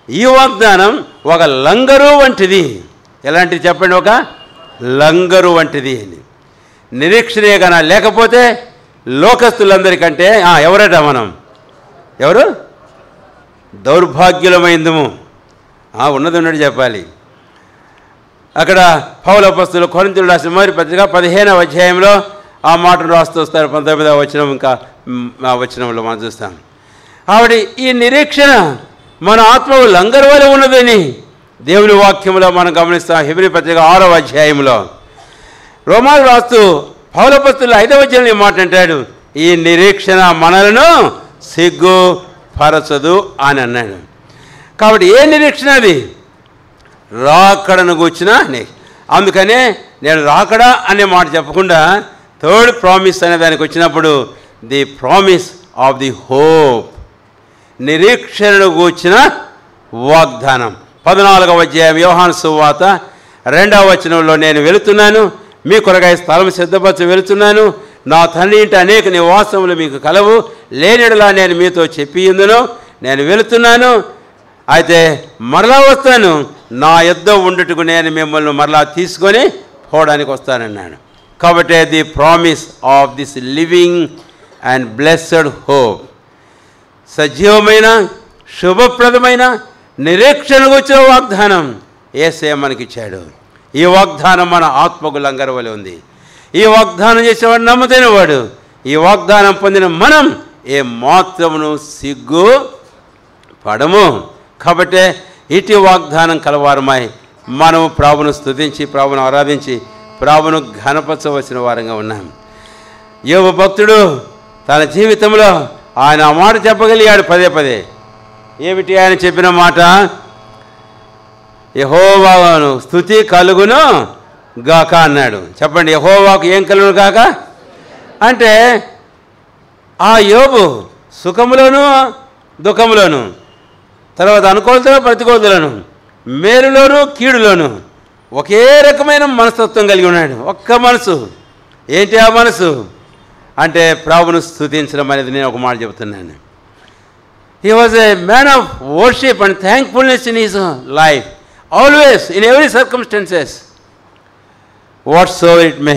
ఈ వాగ్దానం ఒక లంగరు వంటిది. ఎలాంటిది చెప్పండి? ఒక లంగరు వంటిది. నిరీక్షణే కన్నా లేకపోతే లోకస్తులందరికంటే ఎవరట మనం? ఎవరు? దౌర్భాగ్యులమైందుము. ఉన్నది ఉన్నట్టు చెప్పాలి. అక్కడ పౌలు అపోస్తలుడు కొరింథీయులకు రాసిన మొదటి పత్రిక 15వ అధ్యాయంలో ఆ మాటను రాస్తూ వస్తారు. 19వ వచనం ఇంకా ఆ వచనంలో మనం చూస్తాం. కాబట్టి ఈ నిరీక్షణ మన ఆత్మకు లంగరు వలె ఉన్నదని దేవుని వాక్యంలో మనం గమనిస్తాం. హెబ్రీ పత్రిక 6వ అధ్యాయంలో రోమాలు రాస్తూ పౌలు అపోస్తలుడు 5వ అధ్యాయంలో ఈ మాట అంటాడు, ఈ నిరీక్షణ మనలను సిగ్గుపరచదు అని అన్నాడు. కాబట్టి ఏ నిరీక్షణ అది? రాకడను కూర్చిన. అందుకనే నేను రాకడా అనే మాట చెప్పకుండా థర్డ్ ప్రామిస్ అనే దానికి వచ్చినప్పుడు the promise of the hope, నిరీక్షణను కూర్చిన వాగ్దానం. 14వ అధ్యాయం యోహాను సువార్త 2వ వచనంలో నేను వెళుతున్నాను, మీ కొరకై స్థలం సిద్ధపరచ వెళుతున్నాను, నా తండ్రి ఇంటి అనేక నివాసములు మీకు కలవు, లేనిడలా నేను మీతో చెప్పియుందును, నేను వెళుతున్నాను, అయితే మరలా వస్తాను, నా యొద్ద ఉండుటకు నేను మిమ్మల్ని మరలా తీసుకొని పోవడానికి వస్తానన్నాడు. కాబట్టి the promise of this living and blessed hope, సజీవమైన శుభప్రదమైన నిరీక్షణకు వచ్చిన వాగ్దానం యేసయ్య మనకిచ్చాడు. ఈ వాగ్దానం మన ఆత్మకు లంగరు వలె ఉంది. ఈ వాగ్దానం చేసేవాడు నమ్మదైనవాడు. ఈ వాగ్దానం పొందిన మనం ఏ మాత్రమును సిగ్గు పడము. కాబట్టి ఇటు వాగ్దానం కలవారమై మనము ప్రభువును స్తుతించి ప్రభువును ఆరాధించి ప్రభువును ఘనపరచవలసిన వారంగా ఉన్నాం. యోబు భక్తుడు తన జీవితంలో ఆయన ఆ మాట చెప్పగలిగాడు పదే పదే. ఏమిటి ఆయన చెప్పిన మాట? యెహోవాను స్తుతి కలుగును గాక అన్నాడు. చెప్పండి, యెహోవాకు ఏం కలుగును గాక అంటే ఆ యోబు సుఖములోను దుఃఖములోను, తర్వాత అనుకూలతలో ప్రతికూలతలను, మేలులోను కీడులోను ఒకే రకమైన మనస్తత్వం కలిగి ఉన్నాడు. ఒక్క మనసు. ఏంటి ఆ మనసు అంటే ప్రభువును స్తుతించడం అనేది. నేను ఒక మాట చెబుతున్నాను. He was a man of worship and thankfulness in his life, always in every circumstances what so it may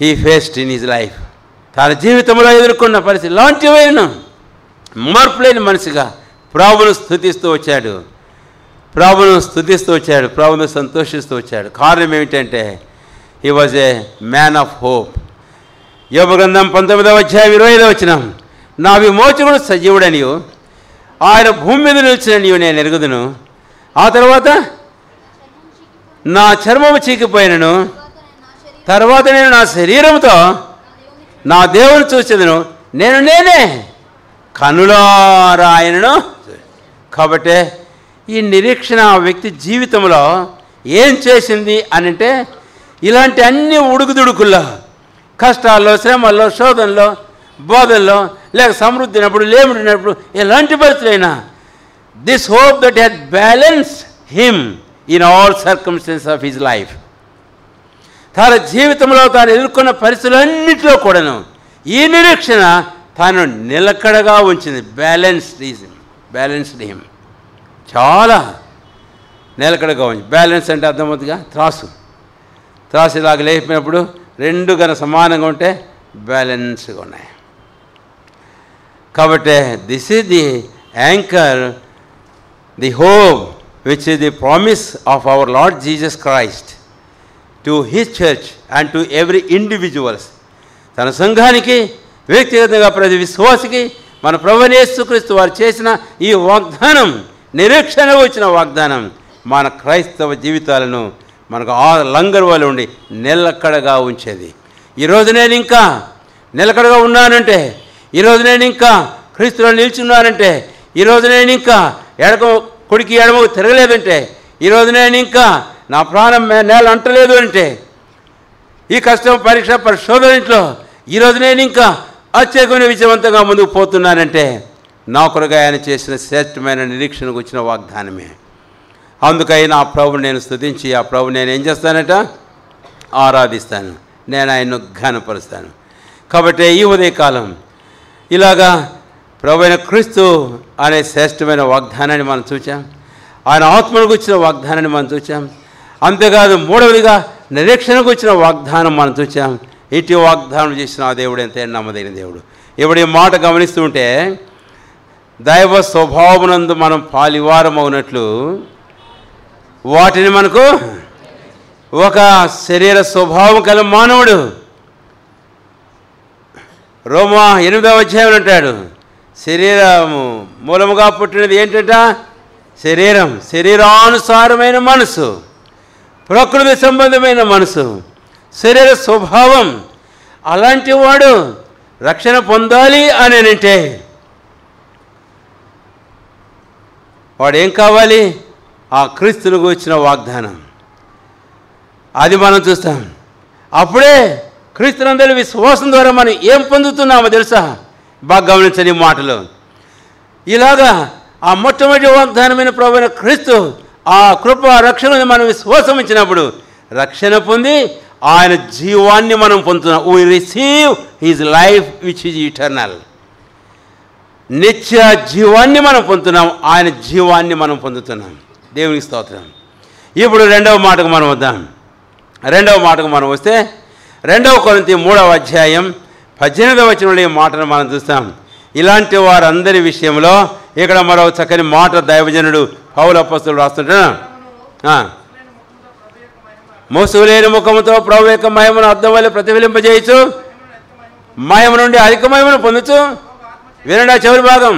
he faced in his life. తన జీవితంలో ఎదుర్కొన్న పరిస్థితి లాంటివైన మార్పులేని మనిషిగా ప్రభువును స్తుతిస్తూ వచ్చాడు. ప్రభువును సంతోషిస్తూ వచ్చాడు. కారణం ఏమిటంటే he was a man of hope. యోబు గ్రంథం 19వ అధ్యాయం 25వ వచనం, నా విమోచకుడు సజీవుడనియు ఆయన భూమి మీద నిలిచిననియు నేను ఎరుగుదును, ఆ తర్వాత నా చర్మము చీకిపోయినను, తర్వాత నేను నా శరీరంతో నా దేవుని చూసేదను, నేనే కనులారా ఆయనను. కాబట్టి ఈ నిరీక్షణ ఆ వ్యక్తి జీవితంలో ఏం చేసింది అనంటే, ఇలాంటి అన్ని ఉడుకుదుడుకుల్లో, కష్టాల్లో, శ్రమల్లో, శోధనలో, బోధనలో, లేక సమృద్ధినప్పుడు, లేమిడినప్పుడు, ఎలాంటి పరిస్థితులైనా this hope that had balanced him in all circumstances of his life. తన జీవితంలో తాను ఎదుర్కొన్న పరిస్థితులన్నింటిలో కూడాను ఈ నిరీక్షణ తాను నిలకడగా ఉంచింది. బ్యాలెన్స్డ్ హిమ్, చాలా నిలకడగా ఉంది. బ్యాలెన్స్ అంటే అర్థమవుతుందిగా, త్రాసు ఇలాగ లేపినప్పుడు రెండు గన సమానంగా ఉంటే బ్యాలెన్స్గా ఉన్నాయి. కాబట్టి this is the anchor, the hope which is the promise of our Lord Jesus Christ to his church and to every individuals. తన సంఘానికి, వ్యక్తిగతంగా ప్రతి విశ్వాసికి మన ప్రభువైన యేసుక్రీస్తు వారు చేసిన ఈ వాగ్దానం, నిరీక్షణ వచ్చిన వాగ్దానం మన క్రైస్తవ జీవితాలను మనకు ఆ లంగరు వల్ల ఉండి నిలకడగా ఉంచేది. ఈరోజు నేను ఇంకా నిలకడగా ఉన్నానంటే, ఈరోజు నేను ఇంకా క్రీస్తులో నిల్చున్నానంటే, ఈరోజు నేను ఇంకా కుడికి ఎడమకు తిరగలేదంటే, ఈరోజు నేను ఇంకా నా ప్రాణం నేల అంటలేదు అంటే, ఈ కష్టం, పరీక్ష, పరిశోధనలో ఈరోజు నేను ఇంకా అత్యధికమైన విజయవంతంగా ముందుకు పోతున్నానంటే, నా కొరగా ఆయన చేసిన శ్రేష్టమైన నిరీక్షణకు వచ్చిన వాగ్దానమే. అందుకై నా ప్రభుని నేను స్తుతించి, ఆ ప్రభు నేను ఏం చేస్తానట? ఆరాధిస్తాను, నేను ఆయన్ను ఘనపరుస్తాను. కాబట్టి ఈ ఉదయకాలం ఇలాగా ప్రభు అయిన క్రీస్తు అనే శ్రేష్టమైన వాగ్దానాన్ని మనం చూచాం. ఆయన ఆత్మకు వచ్చిన వాగ్దానాన్ని మనం చూచాం. అంతేకాదు మూడవదిగా నిరీక్షణకు వచ్చిన వాగ్దానం మనం చూచాం. ఇటు వాగ్దానం చేసిన ఆ దేవుడు ఎంత నమ్మదగిన దేవుడు. ఇప్పుడు ఈ మాట గమనిస్తూ ఉంటే దైవ స్వభావమునందు మనం పాలివారమవునట్లు వాటిని మనకు ఒక శరీర స్వభావం కల మానవుడు రోమా 8వ అధ్యాయం అంటాడు, శరీరము మూలముగా పుట్టినది ఏంటంట? శరీరం, శరీరానుసారమైన మనసు, ప్రకృతి సంబంధమైన మనసు, శరీర స్వభావం. అలాంటి వాడు రక్షణ పొందాలి అని అంటే వాడు ఏం కావాలి? ఆ క్రీస్తును గురించిన వాగ్దానం, అది మనం చూస్తాం. అప్పుడే క్రీస్తునందరి విశ్వాసం ద్వారా మనం ఏం పొందుతున్నామో తెలుసా? బాగా గమనించని మాటలు. ఇలాగా ఆ మొట్టమొదటి వాగ్దానమైన ప్రభువైన క్రీస్తు ఆ కృప రక్షణని మనం విశ్వాసం ఇచ్చినప్పుడు రక్షణ పొంది ఆయన జీవాన్ని మనం పొందుతున్నాం. We receive his life which is eternal. నిత్య జీవాన్ని మనం పొందుతున్నాం, ఆయన జీవాన్ని మనం పొందుతున్నాం. దేవునికి స్తోత్రం. ఇప్పుడు రెండవ మాటకు మనం వద్దాం. రెండవ మాటకు మనం వస్తే 2 కొరింథీ 3వ అధ్యాయం 18వ వచనంలో ఈ మాటను మనం చూస్తాం. ఇలాంటి వారందరి విషయంలో ఇక్కడ మరో చక్కని మాట దైవజనుడు పౌలు అపోస్తలుడు రాస్తుంటాడు. మోసులేని ముఖముతో ప్రభు యొక్క మహిమను అర్థం వల్ల ప్రతిఫలింపజేయచ్చు, మహిమ నుండి అధిక మహిమను పొందచ్చు. వినండి ఆ చివరి భాగం,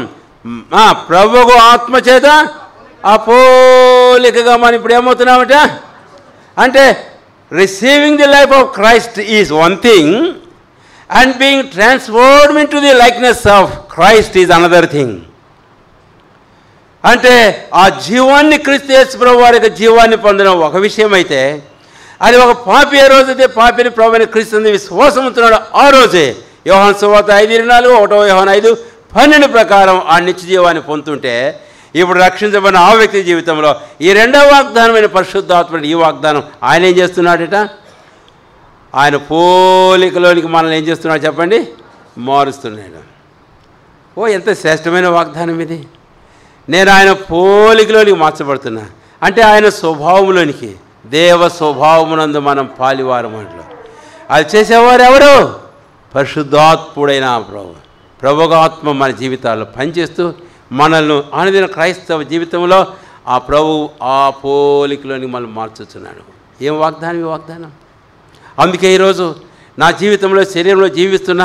ప్రభువు ఆత్మ చేత అపోలికగా మనం ఇప్పుడు ఏమవుతున్నామట అంటే receiving the life of Christ is one thing and being transformed into the likeness of Christ is another thing. అంటే ఆ జీవాన్ని క్రీస్తు యేసు ప్రభు వారి యొక్క జీవాన్ని పొందడం ఒక విషయం అయితే, అది ఒక పాపి ఏ రోజైతే పాపిని ప్రభువైన క్రీస్తుని విశ్వాసం ఉంటున్నాడు ఆ రోజే యోహాను సువార్త 5:24, 1 యోహాను 5:12 ప్రకారం ఆ నిత్య జీవాన్ని పొందుతుంటే, ఇప్పుడు రక్షించబడిన ఆ వ్యక్తి జీవితంలో ఈ రెండవ వాగ్దానమైన పరిశుద్ధాత్మ ఈ వాగ్దానం ఆయన ఏం చేస్తున్నాడట? ఆయన పోలికలోనికి మనల్ని ఏం చేస్తున్నాడు చెప్పండి? మారుస్తున్నాడు. ఓ ఎంత శ్రేష్టమైన వాగ్దానం ఇది! నేను ఆయన పోలికలోనికి మార్చబడుతున్నా అంటే ఆయన స్వభావంలోనికి, దేవ స్వభావమునందు మనం పాలివారం అంట్లో. అది చేసేవారు ఎవరు? పరిశుద్ధాత్ముడైన ప్రభుగాత్మ మన జీవితాల్లో పనిచేస్తూ మనల్ని అనుదిన క్రైస్తవ జీవితంలో ఆ ప్రభు ఆ పోలికలోని మనం మార్చుతున్నాడు. ఏం వాగ్దానం ఈ వాగ్దానం! అందుకే ఈరోజు నా జీవితంలో శరీరంలో జీవిస్తున్న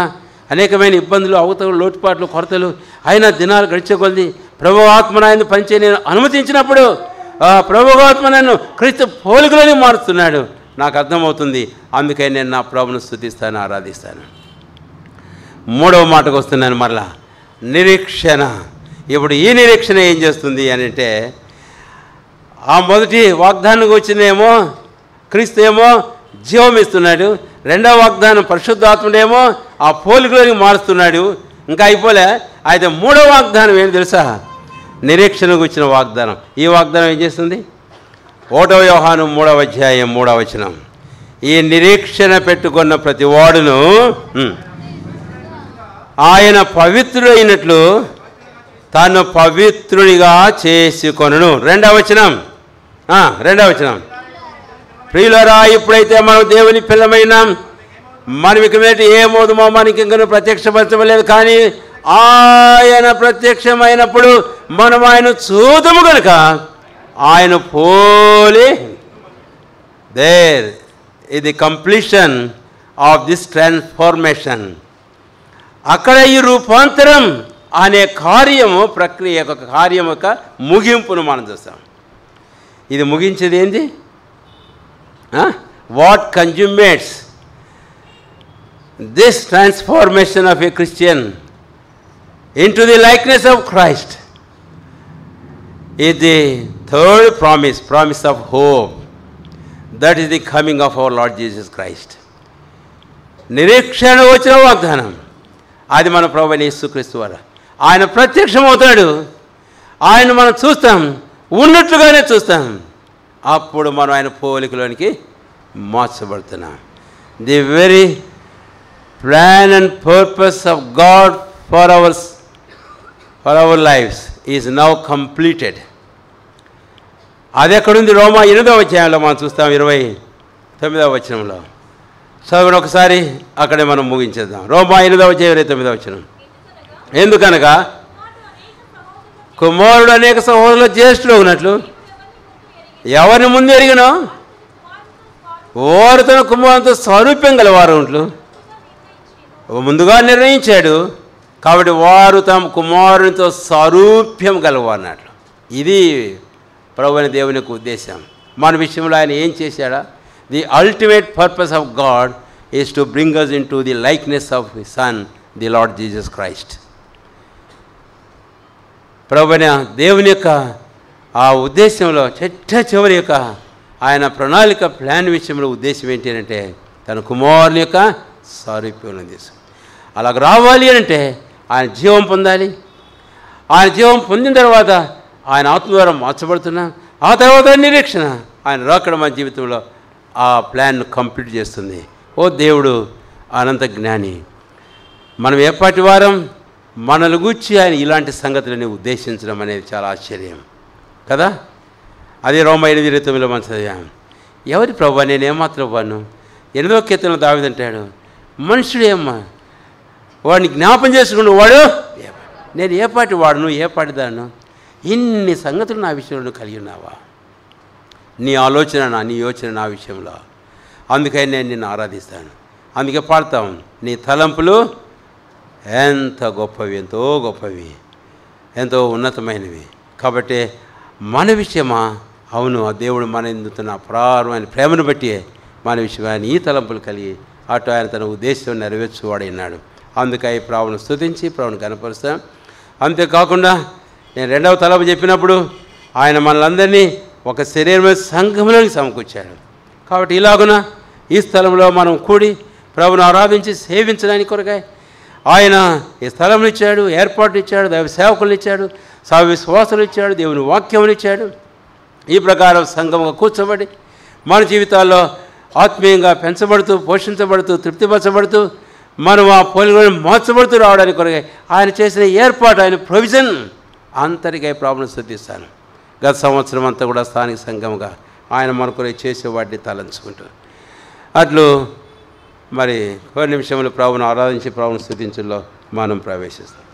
అనేకమైన ఇబ్బందులు, అవతలు, లోటుపాట్లు, కొరతలు అయినా దినాలు గడిచే కొద్ది ప్రభు ఆత్మ నాయన పనిచే నేను అనుమతించినప్పుడు ఆ ప్రభు ఆత్మ నన్ను క్రీస్తు పోలికలోని మారుస్తున్నాడు. నాకు అర్థమవుతుంది. అందుకే నేను నా ప్రభును స్తుతిస్తాను, ఆరాధిస్తాను. 3వ మాటకు వస్తున్నాను మరలా, నిరీక్షణ. ఇప్పుడు ఈ నిరీక్షణ ఏం చేస్తుంది అని అంటే, ఆ మొదటి వాగ్దానం వచ్చినేమో క్రీస్తు ఏమో జీవం ఇస్తున్నాడు, రెండవ వాగ్దానం పరిశుద్ధాత్ముడేమో ఆ పోలికలోని మారుస్తున్నాడు. ఇంకా అయిపోలే. అయితే 3వ వాగ్దానం ఏంటి తెలుసా? నిరీక్షణకు వచ్చిన వాగ్దానం. ఈ వాగ్దానం ఏం చేస్తుంది? 1 యోహాను 3వ అధ్యాయం 3వ వచనం, ఈ నిరీక్షణ పెట్టుకున్న ప్రతి వాడును ఆయన పవిత్రుడైనట్లు తాను పవిత్రుడిగా చేసుకొనును. 2వ వచనం, 2వ వచనం, ప్రియులరా ఇప్పుడైతే మనం దేవుని పిల్లమైనాం, మనం ఇక మీద ఏ మోదుమో మనకి ఇంకా ప్రత్యక్షపరచలేదు, కానీ ఆయన ప్రత్యక్షమైనప్పుడు మనం ఆయన చూదము కనుక ఆయన పోలి. There is the completion of this transformation. అక్కడ ఈ రూపాంతరం అనే కార్యము, ప్రక్రియ యొక్క కార్యం యొక్క ముగింపును మనం చూస్తాం. ఇది ముగించేది ఏంటి? What consummates this transformation of a Christian into the likeness of Christ is the third promise of hope. That is the coming of our Lord Jesus Christ. నిరీక్షణ వచ్చిన వాగ్దానం అది మన ప్రభువైన యేసుక్రీస్తు వారు. ఆయన ప్రత్యక్షమవుతాడు, ఆయన మనం చూస్తాం, ఉన్నట్లుగానే చూస్తాం. అప్పుడు మనం ఆయన పోలికలోనికి మార్చబడుతున్నాం. The very plan and purpose of God for our lives is now completed. అది ఎక్కడుంది? రోమా 8వ అధ్యాయంలో మనం చూస్తాం 29వ వచనంలో. చదువుని ఒకసారి, అక్కడే మనం ముగించేద్దాం. రోమా 8వ అధ్యాయం 29వ వచనం. ఎందుకనగా కుమారుడు అనేక సహోదరుల జ్యేష్ఠుడు ఉన్నట్లు ఎవరిని ముందు ఎరిగినో వారు తన కుమారునితో సారూప్యం గలవారు ఉంట్లు ముందుగా నిర్ణయించాడు. కాబట్టి వారు తమ కుమారునితో సారూప్యం గలవారు. ఇది ప్రభువైన దేవుని యొక్క ఉద్దేశం. మన విషయంలో ఆయన ఏం చేశాడా? The ultimate purpose of God is to bring us into the likeness of his son, the Lord Jesus Christ. ప్రభువైన దేవుని యొక్క ఆ ఉద్దేశంలో చివరి యొక్క ఆయన ప్రణాళిక ప్లాన్ విషయంలో ఉద్దేశం ఏంటి అంటే తన కుమారుని యొక్క సారూప్యం ఉద్దేశం. అలాగ రావాలి అంటే ఆయన జీవం పొందాలి. ఆయన జీవం పొందిన తర్వాత ఆయన ఆత్మ ద్వారా మార్చబడుతున్నాం. ఆ తర్వాత నిరీక్షణ ఆయన రాకడ మన జీవితంలో ఆ ప్లాన్ కంప్లీట్ చేస్తుంది. ఓ దేవుడు అనంత జ్ఞాని. మనం ఎప్పటి వారం మనల్ని గూర్చి ఆయన ఇలాంటి సంగతులని ఉద్దేశించడం అనేది చాలా ఆశ్చర్యం కదా. అదే రోమా 8:29 మనం చదివాం. ఎవరి ప్రభు నేను ఏమాత్రం వాను 8వ కీర్తనలో దావీదు అంటాడు, మనుషుడు ఏమ్మా వాడిని జ్ఞాపం చేసుకుని వాడు నేను ఏ పాటి వాడును ఏ పాటి దాను. ఇన్ని సంగతులు నా విషయంలో కలిగి ఉన్నావా? నీ ఆలోచన నీ యోచన నా విషయంలో. అందుకని నేను నిన్ను ఆరాధిస్తాను. అందుకే పాడతాం, నీ తలంపులు ఎంత గొప్పవి, ఎంతో గొప్పవి, ఎంతో ఉన్నతమైనవి. కాబట్టి మన విషయమా? అవును, ఆ దేవుడు మన ఎందుతున్న అపారమైన ప్రేమను బట్టి మన విషయం ఆయన ఈ తలంపులు కలిగి అటు ఆయన తన ఉద్దేశం నెరవేర్చువాడైనాడు. అందుకే ఈ ప్రభువును స్తుతించి ప్రభువును కనపరుస్తాం. అంతేకాకుండా నేను 2వ తలంపు చెప్పినప్పుడు ఆయన మనలందరినీ ఒక శరీరమైన సంఘంలోకి సమకూర్చాడు. కాబట్టి ఇలాగున ఈ స్థలంలో మనం కూడి ప్రభువును ఆరాధించి సేవించడానికి కొరకాయ ఆయన ఈ స్థలంలో ఇచ్చాడు, ఏర్పాట్లు ఇచ్చాడు, దైవ సేవకులను ఇచ్చాడు, విశ్వాసాలు ఇచ్చాడు, దేవుని వాక్యములు ఇచ్చాడు. ఈ ప్రకారం సంఘంగా కూర్చోబడి మన జీవితాల్లో ఆత్మీయంగా పెంచబడుతూ పోషించబడుతూ తృప్తిపరచబడుతూ మనం ఆ పోలికలను మార్చబడుతూ రావడానికి కొరగా ఆయన చేసిన ఏర్పాటు, ఆయన ప్రొవిజన్ అంతటికై ప్రభువును స్తుతిస్తాను. గత సంవత్సరం అంతా కూడా స్థానిక సంఘంగా ఆయన మన కొరకు చేసే వాటిని తలంచుకుంటారు. అట్లు మరి కొన్ని నిమిషంలో ప్రభువును ఆరాధించి ప్రభువును స్తుతించడంలో మనం ప్రవేశిస్తాం.